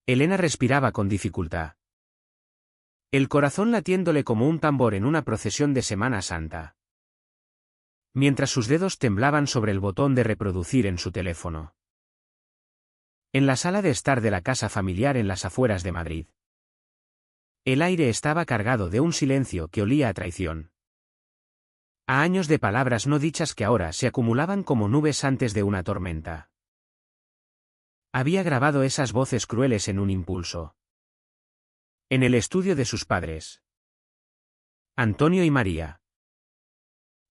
Elena respiraba con dificultad, el corazón latiéndole como un tambor en una procesión de Semana Santa, mientras sus dedos temblaban sobre el botón de reproducir en su teléfono. En la sala de estar de la casa familiar en las afueras de Madrid. El aire estaba cargado de un silencio que olía a traición. A años de palabras no dichas que ahora se acumulaban como nubes antes de una tormenta. Había grabado esas voces crueles en un impulso. En el estudio de sus padres. Antonio y María.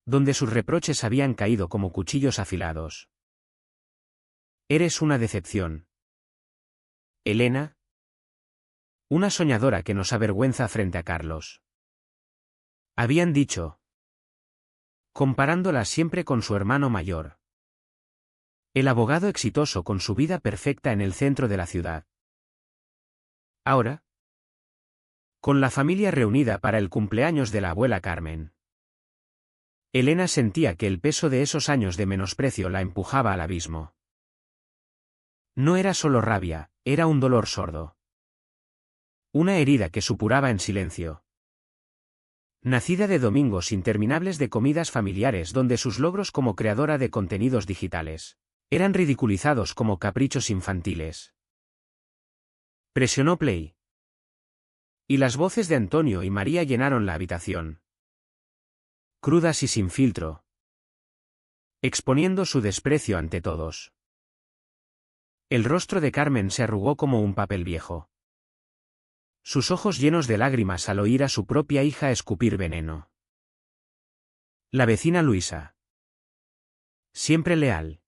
Donde sus reproches habían caído como cuchillos afilados. Eres una decepción. Elena. Una soñadora que nos avergüenza frente a Carlos. Habían dicho. Comparándola siempre con su hermano mayor. El abogado exitoso con su vida perfecta en el centro de la ciudad. Ahora. Con la familia reunida para el cumpleaños de la abuela Carmen. Elena sentía que el peso de esos años de menosprecio la empujaba al abismo. No era solo rabia, era un dolor sordo. Una herida que supuraba en silencio. Nacida de domingos interminables de comidas familiares donde sus logros como creadora de contenidos digitales eran ridiculizados como caprichos infantiles. Presionó play. Y las voces de Antonio y María llenaron la habitación. Crudas y sin filtro. Exponiendo su desprecio ante todos. El rostro de Carmen se arrugó como un papel viejo. Sus ojos llenos de lágrimas al oír a su propia hija escupir veneno. La vecina Luisa. Siempre leal.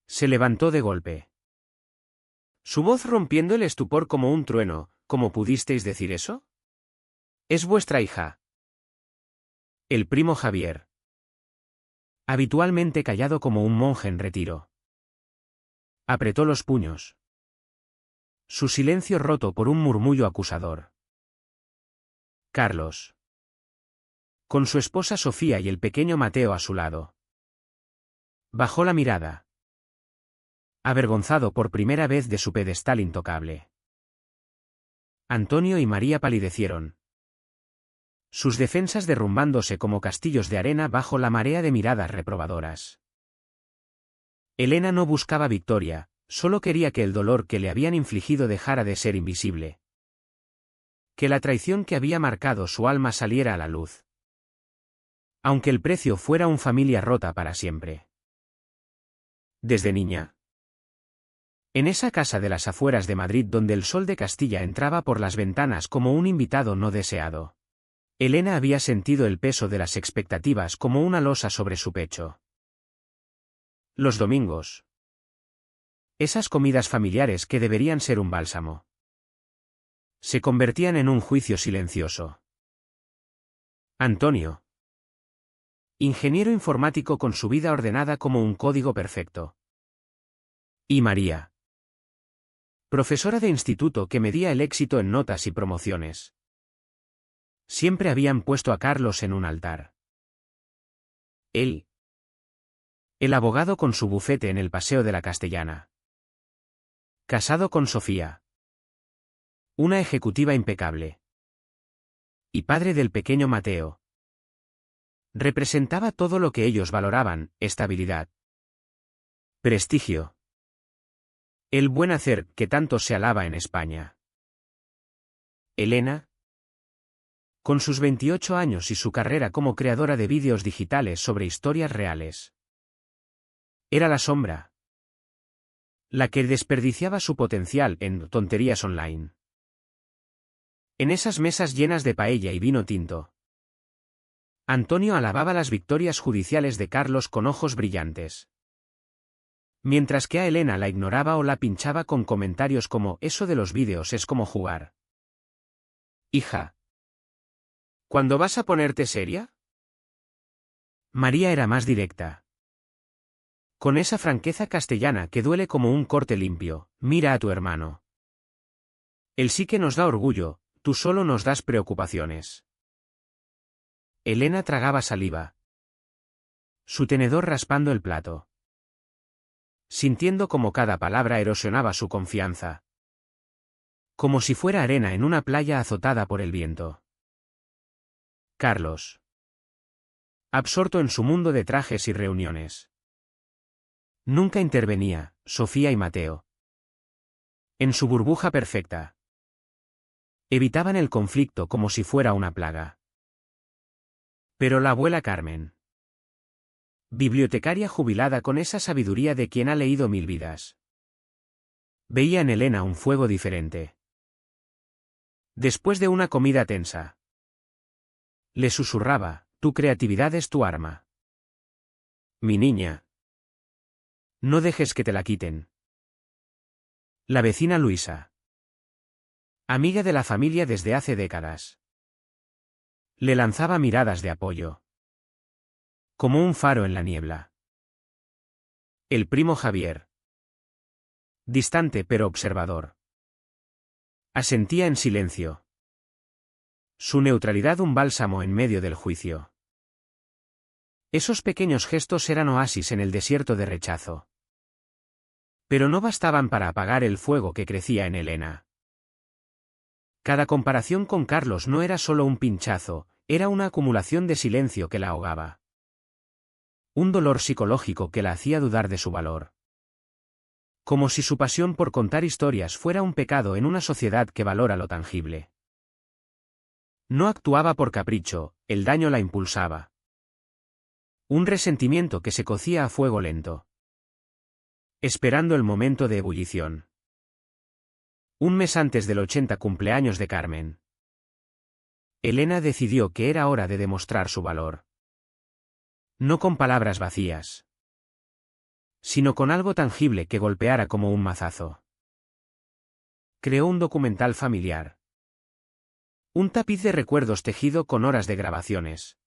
Se levantó de golpe. Su voz rompiendo el estupor como un trueno. ¿Cómo pudisteis decir eso? Es vuestra hija. El primo Javier. Habitualmente callado como un monje en retiro. Apretó los puños. Su silencio roto por un murmullo acusador. Carlos. Con su esposa Sofía y el pequeño Mateo a su lado. Bajó la mirada. Avergonzado por primera vez de su pedestal intocable. Antonio y María palidecieron. Sus defensas derrumbándose como castillos de arena bajo la marea de miradas reprobadoras. Elena no buscaba victoria, solo quería que el dolor que le habían infligido dejara de ser invisible. Que la traición que había marcado su alma saliera a la luz. Aunque el precio fuera una familia rota para siempre. Desde niña. En esa casa de las afueras de Madrid donde el sol de Castilla entraba por las ventanas como un invitado no deseado. Elena había sentido el peso de las expectativas como una losa sobre su pecho. Los domingos. Esas comidas familiares que deberían ser un bálsamo. Se convertían en un juicio silencioso. Antonio. Ingeniero informático con su vida ordenada como un código perfecto. Y María. Profesora de instituto que medía el éxito en notas y promociones. Siempre habían puesto a Carlos en un altar. Él. El abogado con su bufete en el Paseo de la Castellana. Casado con Sofía. Una ejecutiva impecable. Y padre del pequeño Mateo. Representaba todo lo que ellos valoraban: estabilidad. Prestigio. El buen hacer que tanto se alaba en España. Elena. Con sus 28 años y su carrera como creadora de vídeos digitales sobre historias reales. Era la sombra. La que desperdiciaba su potencial en tonterías online. En esas mesas llenas de paella y vino tinto. Antonio alababa las victorias judiciales de Carlos con ojos brillantes. Mientras que a Elena la ignoraba o la pinchaba con comentarios como: eso de los vídeos es como jugar. Hija. ¿Cuándo vas a ponerte seria? María era más directa. Con esa franqueza castellana que duele como un corte limpio: mira a tu hermano. Él sí que nos da orgullo, tú solo nos das preocupaciones. Elena tragaba saliva. Su tenedor raspando el plato. Sintiendo como cada palabra erosionaba su confianza. como si fuera arena en una playa azotada por el viento. Carlos. Absorto en su mundo de trajes y reuniones. Nunca intervenía, Sofía y Mateo. En su burbuja perfecta. Evitaban el conflicto como si fuera una plaga. Pero la abuela Carmen. Bibliotecaria jubilada con esa sabiduría de quien ha leído 1000 vidas. Veía en Elena un fuego diferente. Después de una comida tensa. Le susurraba, tu creatividad es tu arma. Mi niña. No dejes que te la quiten. La vecina Luisa. Amiga de la familia desde hace décadas. Le lanzaba miradas de apoyo. Como un faro en la niebla. El primo Javier. Distante pero observador. Asentía en silencio. Su neutralidad un bálsamo en medio del juicio. Esos pequeños gestos eran oasis en el desierto de rechazo. Pero no bastaban para apagar el fuego que crecía en Elena. Cada comparación con Carlos no era solo un pinchazo, era una acumulación de silencio que la ahogaba. Un dolor psicológico que la hacía dudar de su valor. Como si su pasión por contar historias fuera un pecado en una sociedad que valora lo tangible. No actuaba por capricho, el daño la impulsaba. Un resentimiento que se cocía a fuego lento. Esperando el momento de ebullición. Un mes antes del 80 cumpleaños de Carmen. Elena decidió que era hora de demostrar su valor. No con palabras vacías. Sino con algo tangible que golpeara como un mazazo. Creó un documental familiar. Un tapiz de recuerdos tejido con horas de grabaciones.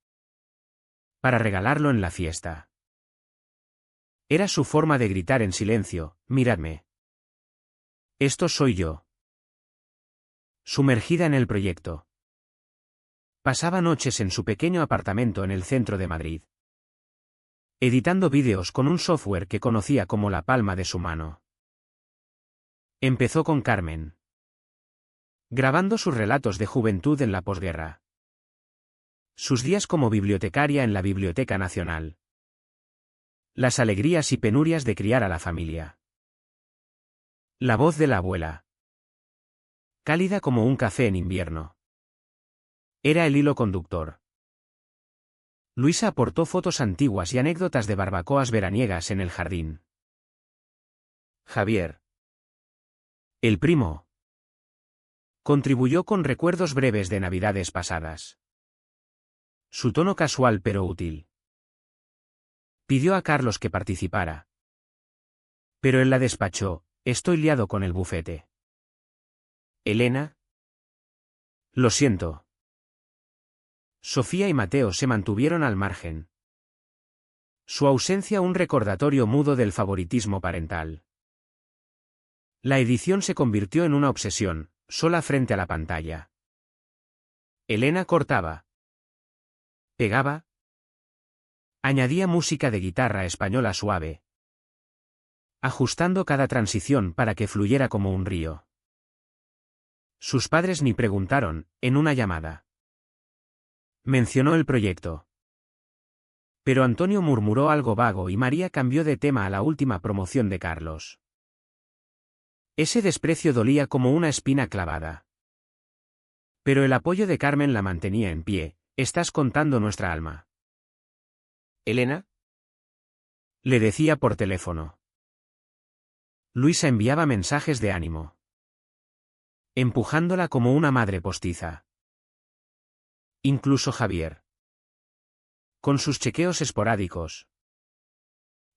Para regalarlo en la fiesta. Era su forma de gritar en silencio, miradme. Esto soy yo. Sumergida en el proyecto. Pasaba noches en su pequeño apartamento en el centro de Madrid. Editando vídeos con un software que conocía como la palma de su mano. Empezó con Carmen. Grabando sus relatos de juventud en la posguerra. Sus días como bibliotecaria en la Biblioteca Nacional. Las alegrías y penurias de criar a la familia. La voz de la abuela. Cálida como un café en invierno. Era el hilo conductor. Luisa aportó fotos antiguas y anécdotas de barbacoas veraniegas en el jardín. Javier. El primo. Contribuyó con recuerdos breves de navidades pasadas. Su tono casual pero útil. Pidió a Carlos que participara. Pero él la despachó, estoy liado con el bufete. Elena. Lo siento. Sofía y Mateo se mantuvieron al margen. Su ausencia un recordatorio mudo del favoritismo parental. La edición se convirtió en una obsesión, sola frente a la pantalla. Elena cortaba. Pegaba. Añadía música de guitarra española suave. Ajustando cada transición para que fluyera como un río. Sus padres ni preguntaron, en una llamada. Mencionó el proyecto. Pero Antonio murmuró algo vago y María cambió de tema a la última promoción de Carlos. Ese desprecio dolía como una espina clavada. Pero el apoyo de Carmen la mantenía en pie, estás contando nuestra alma. ¿Elena? Le decía por teléfono. Luisa enviaba mensajes de ánimo. Empujándola como una madre postiza. Incluso Javier. Con sus chequeos esporádicos.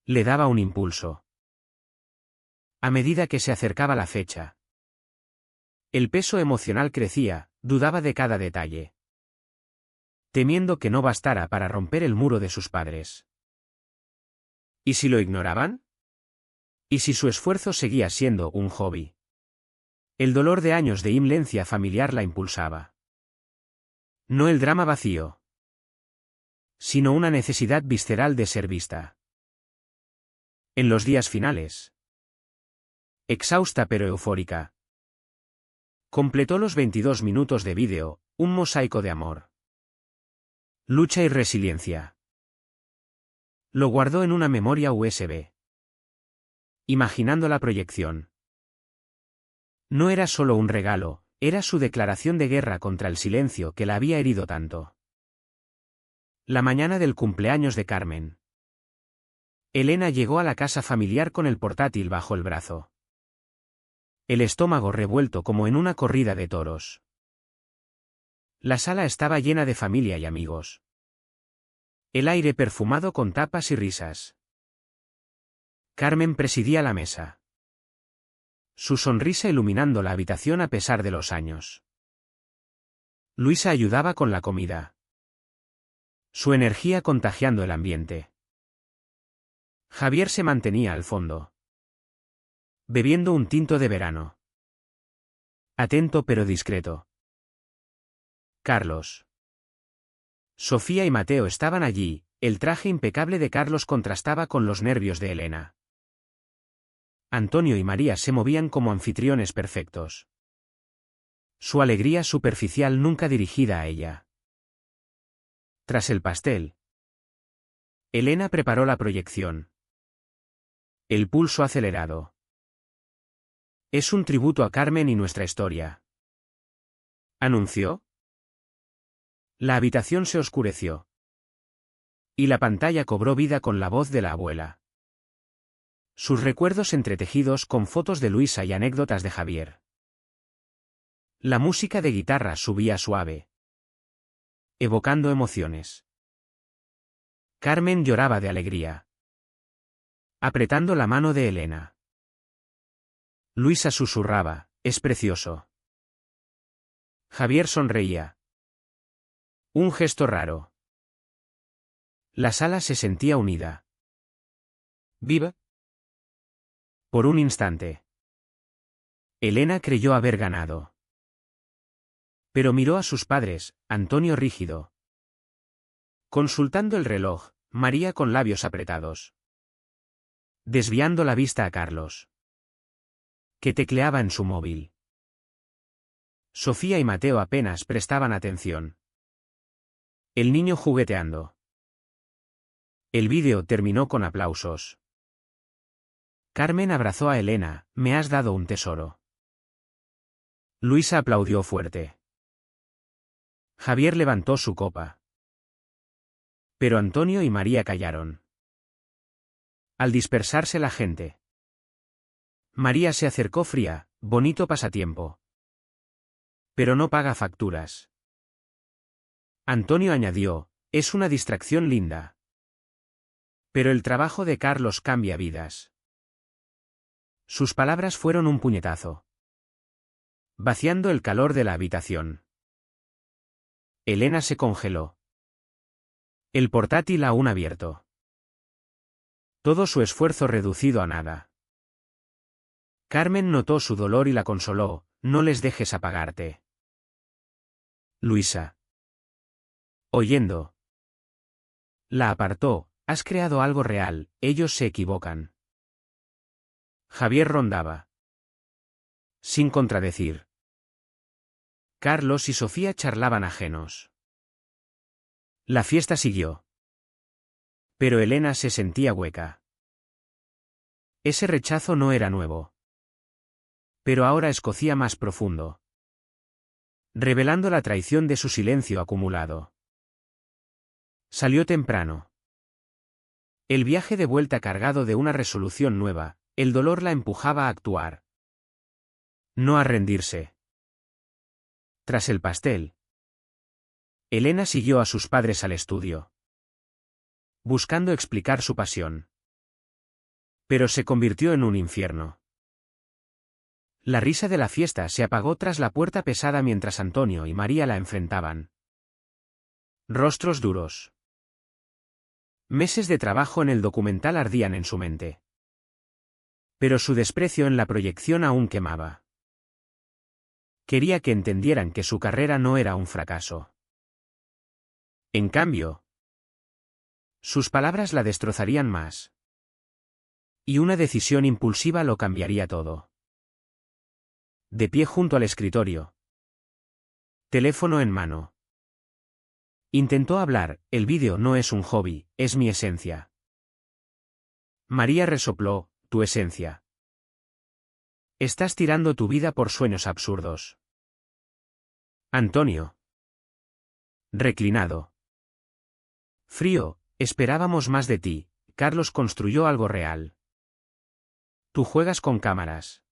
Le daba un impulso. A medida que se acercaba la fecha. El peso emocional crecía, dudaba de cada detalle. Temiendo que no bastara para romper el muro de sus padres. ¿Y si lo ignoraban? ¿Y si su esfuerzo seguía siendo un hobby? El dolor de años de inlencia familiar la impulsaba. No el drama vacío. Sino una necesidad visceral de ser vista. En los días finales. Exhausta pero eufórica. Completó los 22 minutos de vídeo, un mosaico de amor, lucha y resiliencia. Lo guardó en una memoria USB. Imaginando la proyección. No era solo un regalo, era su declaración de guerra contra el silencio que la había herido tanto. La mañana del cumpleaños de Carmen. Elena llegó a la casa familiar con el portátil bajo el brazo. El estómago revuelto como en una corrida de toros. La sala estaba llena de familia y amigos. El aire perfumado con tapas y risas. Carmen presidía la mesa. Su sonrisa iluminando la habitación a pesar de los años. Luisa ayudaba con la comida. Su energía contagiando el ambiente. Javier se mantenía al fondo. Bebiendo un tinto de verano. Atento pero discreto. Carlos. Sofía y Mateo estaban allí, el traje impecable de Carlos contrastaba con los nervios de Elena. Antonio y María se movían como anfitriones perfectos. Su alegría superficial nunca dirigida a ella. Tras el pastel, Elena preparó la proyección. El pulso acelerado. Es un tributo a Carmen y nuestra historia. ¿Anunció? La habitación se oscureció. Y la pantalla cobró vida con la voz de la abuela. Sus recuerdos entretejidos con fotos de Luisa y anécdotas de Javier. La música de guitarra subía suave, evocando emociones. Carmen lloraba de alegría, apretando la mano de Elena. Luisa susurraba, es precioso. Javier sonreía. Un gesto raro. La sala se sentía unida. ¿Viva? Por un instante. Elena creyó haber ganado. Pero miró a sus padres, Antonio rígido. Consultando el reloj, María con labios apretados. Desviando la vista a Carlos, que tecleaba en su móvil. Sofía y Mateo apenas prestaban atención. El niño jugueteando. El vídeo terminó con aplausos. Carmen abrazó a Elena, me has dado un tesoro. Luisa aplaudió fuerte. Javier levantó su copa. Pero Antonio y María callaron. Al dispersarse la gente, María se acercó fría, bonito pasatiempo. Pero no paga facturas. Antonio añadió, es una distracción linda. Pero el trabajo de Carlos cambia vidas. Sus palabras fueron un puñetazo, vaciando el calor de la habitación. Elena se congeló. El portátil aún abierto. Todo su esfuerzo reducido a nada. Carmen notó su dolor y la consoló, no les dejes apagarte. Luisa. Oyendo. La apartó, has creado algo real, ellos se equivocan. Javier rondaba. Sin contradecir. Carlos y Sofía charlaban ajenos. La fiesta siguió. Pero Elena se sentía hueca. Ese rechazo no era nuevo. Pero ahora escocía más profundo, revelando la traición de su silencio acumulado. Salió temprano. El viaje de vuelta cargado de una resolución nueva, el dolor la empujaba a actuar. No a rendirse. Tras el pastel, Elena siguió a sus padres al estudio, buscando explicar su pasión. Pero se convirtió en un infierno. La risa de la fiesta se apagó tras la puerta pesada mientras Antonio y María la enfrentaban. Rostros duros. Meses de trabajo en el documental ardían en su mente. Pero su desprecio en la proyección aún quemaba. Quería que entendieran que su carrera no era un fracaso. En cambio, sus palabras la destrozarían más. Y una decisión impulsiva lo cambiaría todo. de pie junto al escritorio. Teléfono en mano. Intentó hablar, el vídeo no es un hobby, es mi esencia. María resopló, tu esencia. Estás tirando tu vida por sueños absurdos. Antonio. Reclinado. Frío, esperábamos más de ti, Carlos construyó algo real. Tú juegas con cámaras.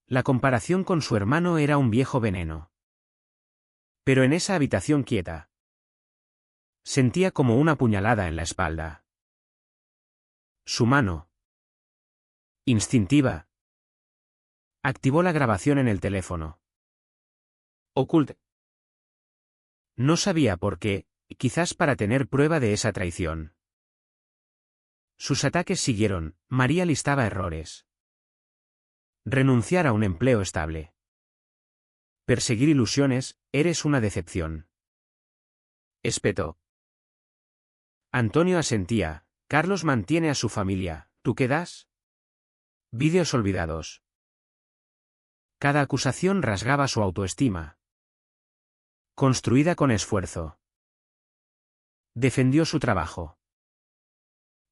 La comparación con su hermano era un viejo veneno. Pero en esa habitación quieta, sentía como una puñalada en la espalda. Su mano, instintiva, activó la grabación en el teléfono. Ocult. No sabía por qué, quizás para tener prueba de esa traición. Sus ataques siguieron, María listaba errores. Renunciar a un empleo estable. Perseguir ilusiones, eres una decepción. Espetó. Antonio asentía, Carlos mantiene a su familia, ¿tú qué das? Vídeos olvidados. Cada acusación rasgaba su autoestima. Construida con esfuerzo. Defendió su trabajo.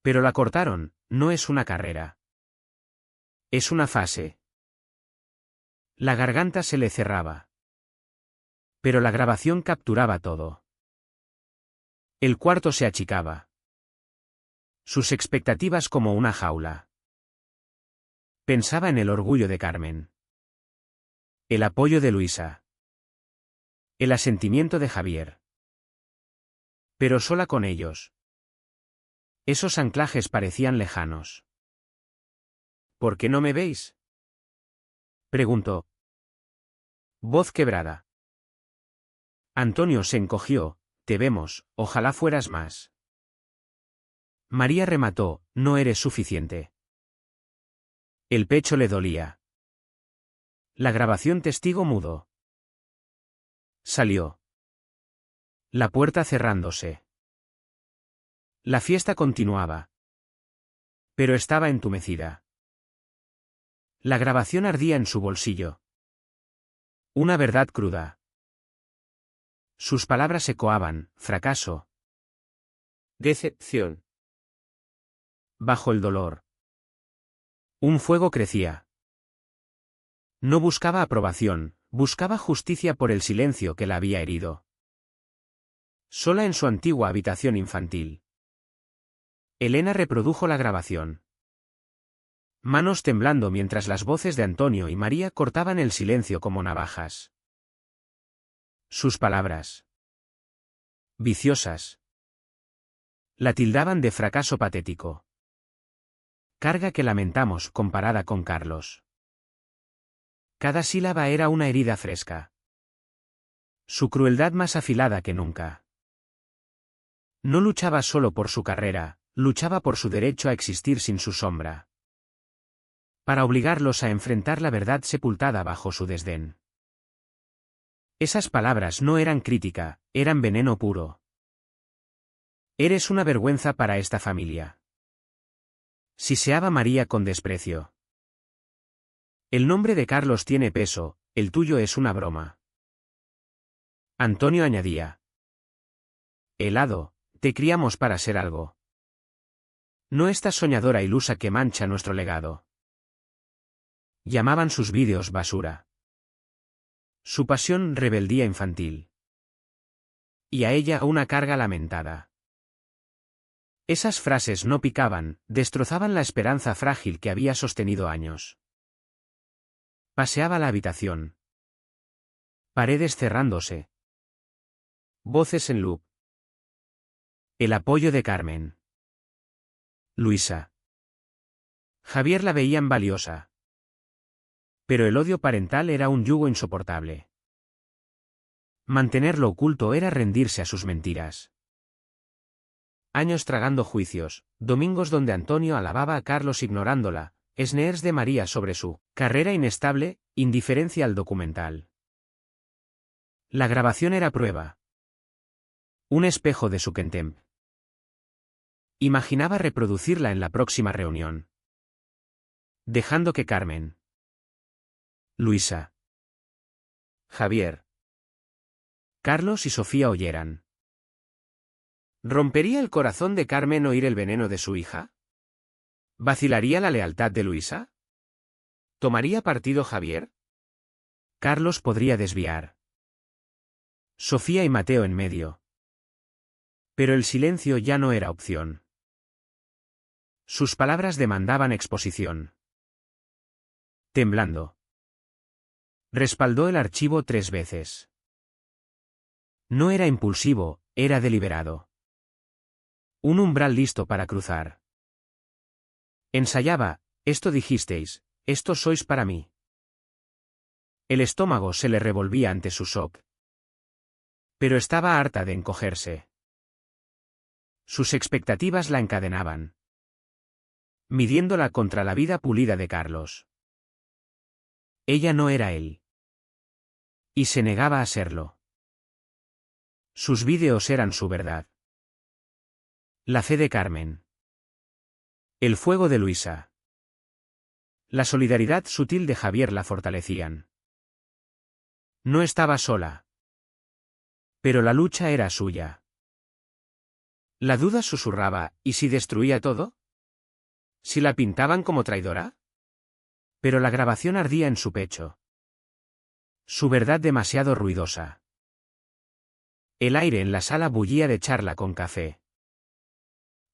Pero la cortaron, no es una carrera. Es una fase. La garganta se le cerraba. Pero la grabación capturaba todo. El cuarto se achicaba. Sus expectativas como una jaula. Pensaba en el orgullo de Carmen. El apoyo de Luisa. El asentimiento de Javier. Pero sola con ellos. Esos anclajes parecían lejanos. ¿Por qué no me veis? Preguntó. Voz quebrada. Antonio se encogió, te vemos, ojalá fueras más. María remató, no eres suficiente. El pecho le dolía. La grabación testigo mudo. Salió. La puerta cerrándose. La fiesta continuaba. Pero estaba entumecida. La grabación ardía en su bolsillo. Una verdad cruda. Sus palabras ecoaban, fracaso. Decepción. Bajo el dolor. Un fuego crecía. No buscaba aprobación, buscaba justicia por el silencio que la había herido. Sola en su antigua habitación infantil. Elena reprodujo la grabación. Manos temblando mientras las voces de Antonio y María cortaban el silencio como navajas. Sus palabras. Viciosas. La tildaban de fracaso patético. Carga que lamentamos comparada con Carlos. Cada sílaba era una herida fresca. Su crueldad más afilada que nunca. No luchaba solo por su carrera, luchaba por su derecho a existir sin su sombra. Para obligarlos a enfrentar la verdad sepultada bajo su desdén. Esas palabras no eran crítica, eran veneno puro. Eres una vergüenza para esta familia. Siseaba María con desprecio. El nombre de Carlos tiene peso, el tuyo es una broma. Antonio añadía. Helado, te criamos para ser algo. No esta soñadora ilusa que mancha nuestro legado. Llamaban sus vídeos basura. Su pasión rebeldía infantil. Y a ella una carga lamentada. Esas frases no picaban, destrozaban la esperanza frágil que había sostenido años. Paseaba la habitación. Paredes cerrándose. Voces en loop. El apoyo de Carmen. Luisa. Javier la veían valiosa. Pero el odio parental era un yugo insoportable. Mantenerlo oculto era rendirse a sus mentiras. Años tragando juicios, domingos donde Antonio alababa a Carlos ignorándola, sneers de María sobre su carrera inestable, indiferencia al documental. La grabación era prueba. Un espejo de su contempt. Imaginaba reproducirla en la próxima reunión. Dejando que Carmen Luisa. Javier. Carlos y Sofía oyeran. ¿Rompería el corazón de Carmen oír el veneno de su hija? ¿Vacilaría la lealtad de Luisa? ¿Tomaría partido Javier? Carlos podría desviar. Sofía y Mateo en medio. Pero el silencio ya no era opción. Sus palabras demandaban exposición. Temblando. Respaldó el archivo 3 veces. No era impulsivo, era deliberado. Un umbral listo para cruzar. Ensayaba, esto dijisteis, esto sois para mí. El estómago se le revolvía ante su shock. Pero estaba harta de encogerse. Sus expectativas la encadenaban. Midiéndola contra la vida pulida de Carlos. Ella no era él. Y se negaba a serlo. Sus vídeos eran su verdad. La fe de Carmen. El fuego de Luisa. La solidaridad sutil de Javier la fortalecían. No estaba sola. Pero la lucha era suya. La duda susurraba, ¿y si destruía todo? ¿Si la pintaban como traidora? Pero la grabación ardía en su pecho. Su verdad demasiado ruidosa. El aire en la sala bullía de charla con café.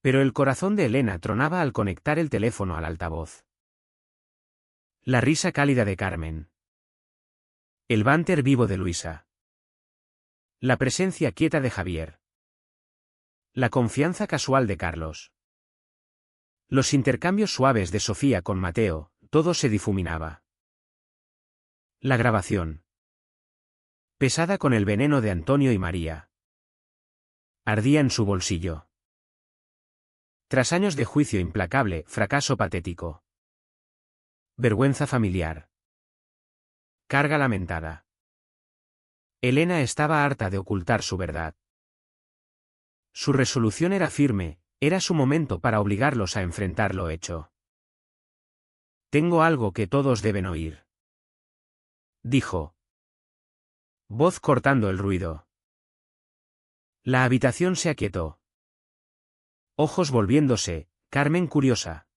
Pero el corazón de Elena tronaba al conectar el teléfono al altavoz. La risa cálida de Carmen. El banter vivo de Luisa. La presencia quieta de Javier. La confianza casual de Carlos. Los intercambios suaves de Sofía con Mateo, todo se difuminaba. La grabación. Pesada con el veneno de Antonio y María. Ardía en su bolsillo. Tras años de juicio implacable, fracaso patético. Vergüenza familiar. Carga lamentada. Elena estaba harta de ocultar su verdad. Su resolución era firme, era su momento para obligarlos a enfrentar lo hecho. Tengo algo que todos deben oír. Dijo. Voz cortando el ruido. La habitación se aquietó. Ojos volviéndose, Carmen curiosa.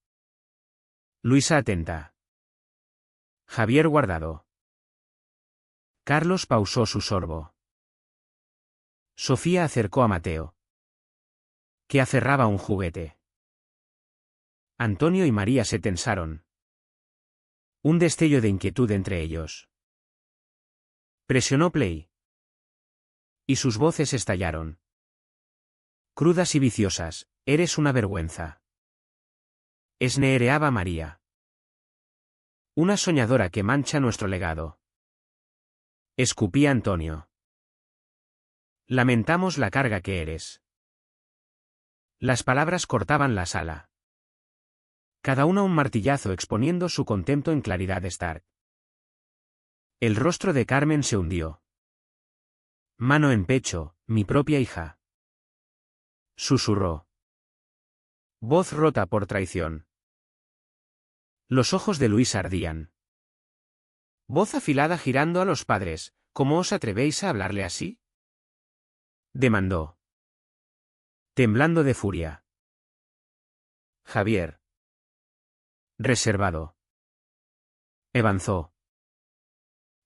Luisa atenta. Javier guardado. Carlos pausó su sorbo. Sofía acercó a Mateo, que aferraba un juguete. Antonio y María se tensaron. Un destello de inquietud entre ellos. Presionó play. Y sus voces estallaron. Crudas y viciosas, eres una vergüenza. Esneereaba María. Una soñadora que mancha nuestro legado. Escupía Antonio. Lamentamos la carga que eres. Las palabras cortaban la sala. Cada una un martillazo exponiendo su contempto en claridad stark. El rostro de Carmen se hundió. Mano en pecho, mi propia hija. Susurró. Voz rota por traición. Los ojos de Luis ardían. Voz afilada girando a los padres, ¿cómo os atrevéis a hablarle así? Demandó. Temblando de furia. Javier. Reservado. Avanzó.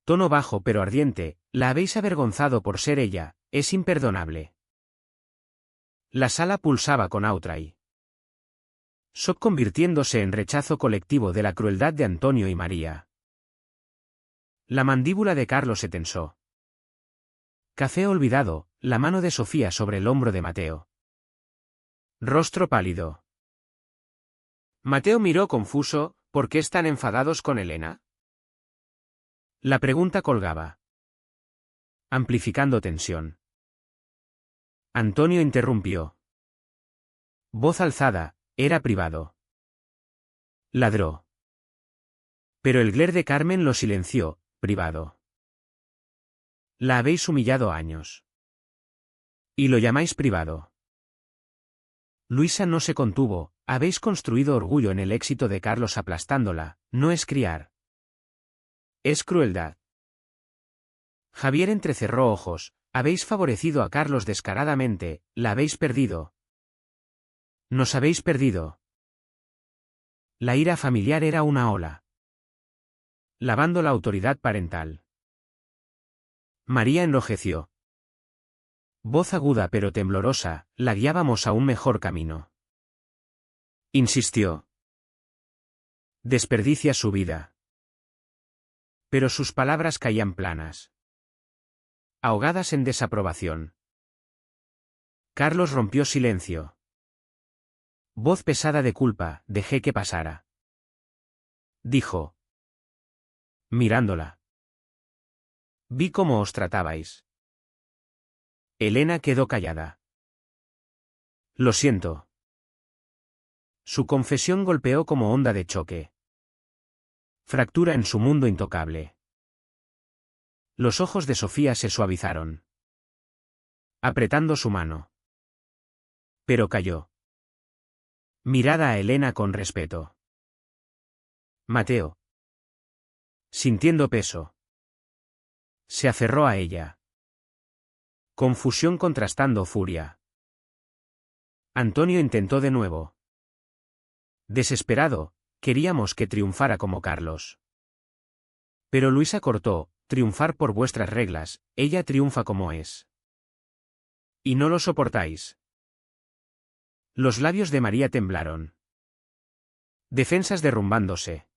Tono bajo pero ardiente, la habéis avergonzado por ser ella, es imperdonable. La sala pulsaba con outrage. Shock convirtiéndose en rechazo colectivo de la crueldad de Antonio y María. La mandíbula de Carlos se tensó. Café olvidado, la mano de Sofía sobre el hombro de Mateo. Rostro pálido. Mateo miró confuso, ¿por qué están enfadados con Elena? La pregunta colgaba. Amplificando tensión. Antonio interrumpió. Voz alzada, era privado. Ladró. Pero el gler de Carmen lo silenció, privado. La habéis humillado años. Y lo llamáis privado. Luisa no se contuvo, habéis construido orgullo en el éxito de Carlos aplastándola, no es criar. Es crueldad. Javier entrecerró ojos. Habéis favorecido a Carlos descaradamente, la habéis perdido. Nos habéis perdido. La ira familiar era una ola, lavando la autoridad parental. María enlojeció. Voz aguda pero temblorosa, la guiábamos a un mejor camino. Insistió. Desperdicia su vida. Pero sus palabras caían planas, ahogadas en desaprobación. Carlos rompió silencio. Voz pesada de culpa, dejé que pasara. Dijo. Mirándola. Vi cómo os tratabais. Elena quedó callada. Lo siento. Su confesión golpeó como onda de choque. Fractura en su mundo intocable. Los ojos de Sofía se suavizaron, apretando su mano. Pero calló. Mirada a Elena con respeto. Mateo, sintiendo peso, se aferró a ella. Confusión contrastando furia. Antonio intentó de nuevo. Desesperado, queríamos que triunfara como Carlos. Pero Luisa cortó, triunfar por vuestras reglas, ella triunfa como es. Y no lo soportáis. Los labios de María temblaron. Defensas derrumbándose.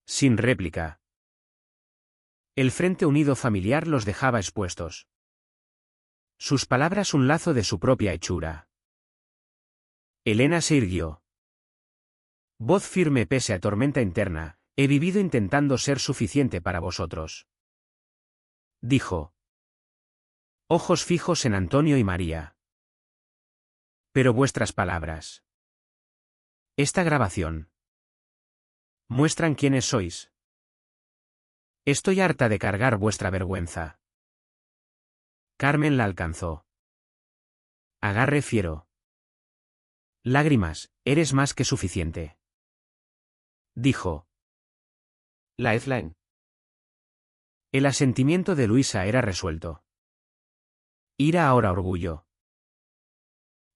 Sin réplica. El Frente Unido familiar los dejaba expuestos. Sus palabras un lazo de su propia hechura. Elena se irguió. Voz firme pese a tormenta interna, he vivido intentando ser suficiente para vosotros. Dijo. Ojos fijos en Antonio y María. Pero vuestras palabras. Esta grabación. Muestran quiénes sois. Estoy harta de cargar vuestra vergüenza. Carmen la alcanzó. Agarre fiero. Lágrimas, eres más que suficiente. Dijo. Lifeline. El asentimiento de Luisa era resuelto. Ira ahora orgullo.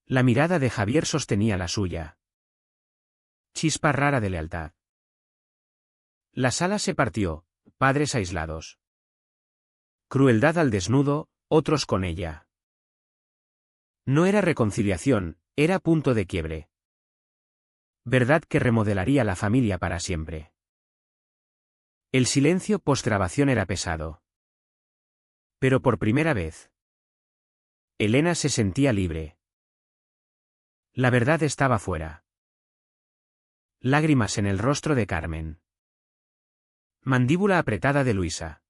La mirada de Javier sostenía la suya. Chispa rara de lealtad. La sala se partió, padres aislados. Crueldad al desnudo, otros con ella. No era reconciliación, era punto de quiebre. Verdad que remodelaría la familia para siempre. El silencio post-grabación era pesado. Pero por primera vez, Elena se sentía libre. La verdad estaba fuera. Lágrimas en el rostro de Carmen. Mandíbula apretada de Luisa.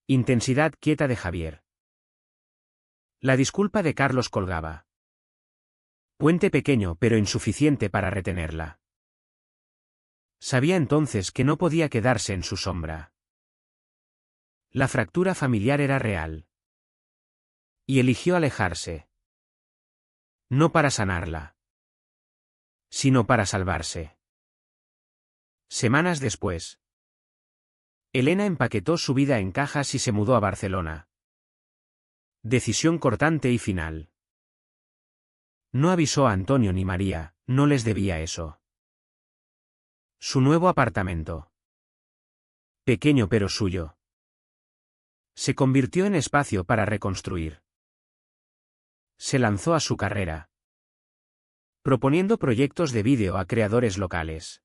Intensidad quieta de Javier. La disculpa de Carlos colgaba. Puente pequeño pero insuficiente para retenerla. Sabía entonces que no podía quedarse en su sombra. La fractura familiar era real. Y eligió alejarse. No para sanarla, sino para salvarse. Semanas después, Elena empaquetó su vida en cajas y se mudó a Barcelona. Decisión cortante y final. No avisó a Antonio ni María, no les debía eso. Su nuevo apartamento. Pequeño pero suyo. Se convirtió en espacio para reconstruir. Se lanzó a su carrera, proponiendo proyectos de vídeo a creadores locales.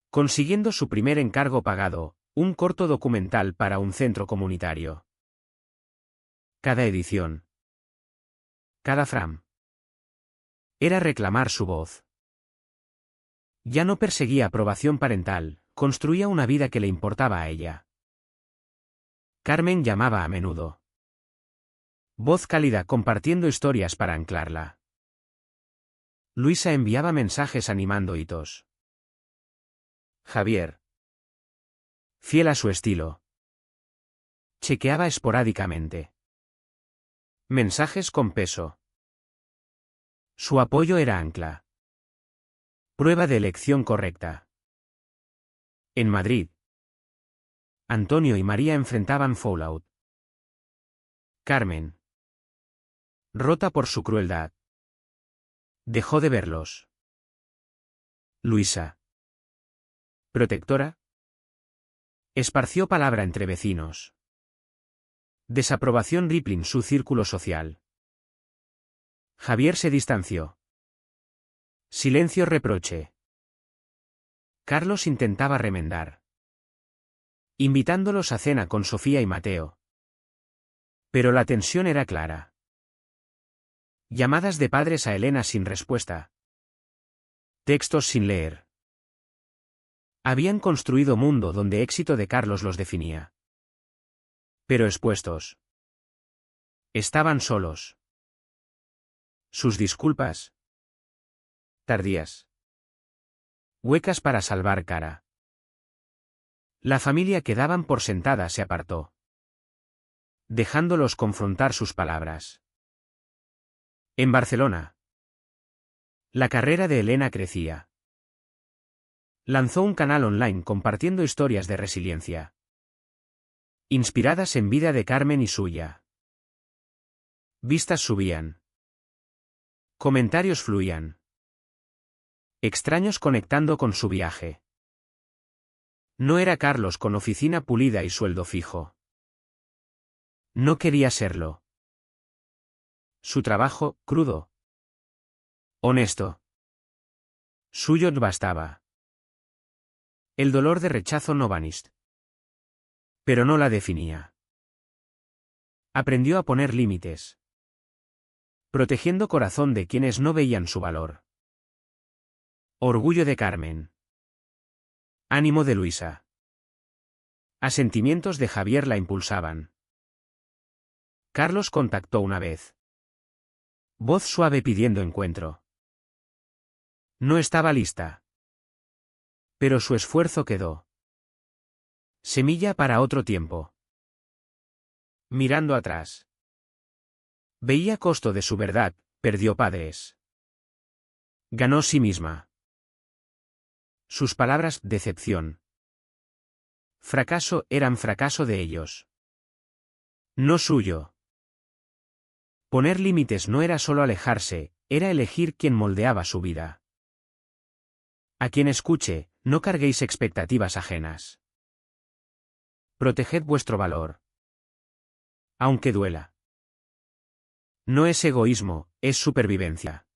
Consiguiendo su primer encargo pagado, un corto documental para un centro comunitario. Cada edición. Cada frame. Era reclamar su voz. Ya no perseguía aprobación parental, construía una vida que le importaba a ella. Carmen llamaba a menudo. Voz cálida compartiendo historias para anclarla. Luisa enviaba mensajes animando hitos. Javier, fiel a su estilo, chequeaba esporádicamente. Mensajes con peso. Su apoyo era ancla. Prueba de elección correcta. En Madrid, Antonio y María enfrentaban Fallout. Carmen, rota por su crueldad, dejó de verlos. Luisa, protectora, esparció palabra entre vecinos. Desaprobación Rippling su círculo social. Javier se distanció. Silencio reproche. Carlos intentaba remendar, invitándolos a cena con Sofía y Mateo. Pero la tensión era clara. Llamadas de padres a Elena sin respuesta. Textos sin leer. Habían construido mundo donde éxito de Carlos los definía. Pero expuestos. Estaban solos. Sus disculpas. Tardías. Huecas para salvar cara. La familia que daban por sentada se apartó, dejándolos confrontar sus palabras. En Barcelona. La carrera de Elena crecía. Lanzó un canal online compartiendo historias de resiliencia, inspiradas en vida de Carmen y suya. Vistas subían. Comentarios fluían. Extraños conectando con su viaje. No era Carlos con oficina pulida y sueldo fijo. No quería serlo. Su trabajo, crudo. Honesto. Suyo bastaba. El dolor de rechazo no vanist. Pero no la definía. Aprendió a poner límites, protegiendo corazón de quienes no veían su valor. Orgullo de Carmen. Ánimo de Luisa. Asentimientos de Javier la impulsaban. Carlos contactó una vez. Voz suave pidiendo encuentro. No estaba lista. Pero su esfuerzo quedó. Semilla para otro tiempo. Mirando atrás. Veía costo de su verdad, perdió padres. Ganó sí misma. Sus palabras, decepción. Fracaso, eran fracaso de ellos. No suyo. Poner límites no era solo alejarse, era elegir quién moldeaba su vida. A quien escuche, no carguéis expectativas ajenas. Proteged vuestro valor. Aunque duela. No es egoísmo, es supervivencia.